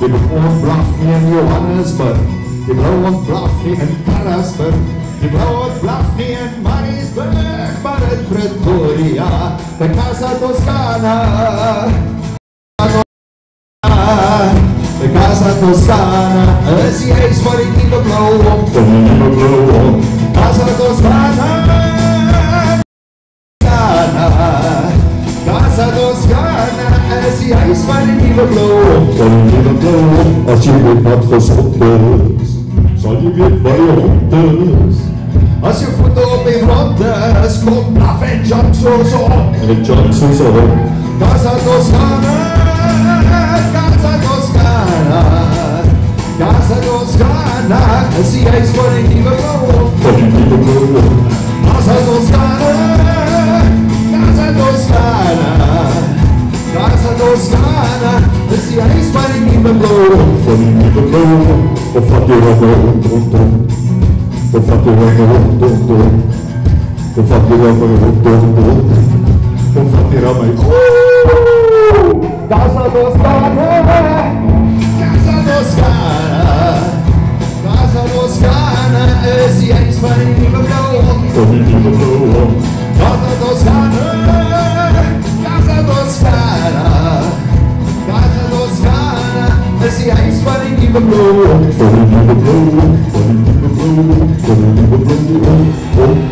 Die blauwe blaf nie in Johannesburg, die blauwe blaf nie in Karasburg, die blauwe blaf nie in Maritzburg, maar in Pretoria, de Casa Toscana. De Casa Toscana is die huis waar die nieuwe blauwe, Casa Toscana. Casa Toscana is die huis van die nieuwe blauw. Als je weet wat gezond is, zal je weet waar je hond is. Als je voeten op je grond is, komt blaf en jump zo op. En jump zo op. Casa Toscana, Casa Toscana, Casa Toscana is die huis van die nieuwe blauw. Casa Toscana. Casa Toscana is die huis van die nieuwe blauw. Van die nieuwe blauw. Of wat je rondom. Of wat je rondom. Of wat je rondom. Of wat je rondom. Casa Toscana. Casa Toscana. Casa Toscana is die huis van die nieuwe blauw. Van die nieuwe blauw. Casa Toscana. Casa Toscana, Casa Toscana is die huis van die nieuwe blauw. Van die nieuwe blauw, van die nieuwe blauw, van die nieuwe blauw.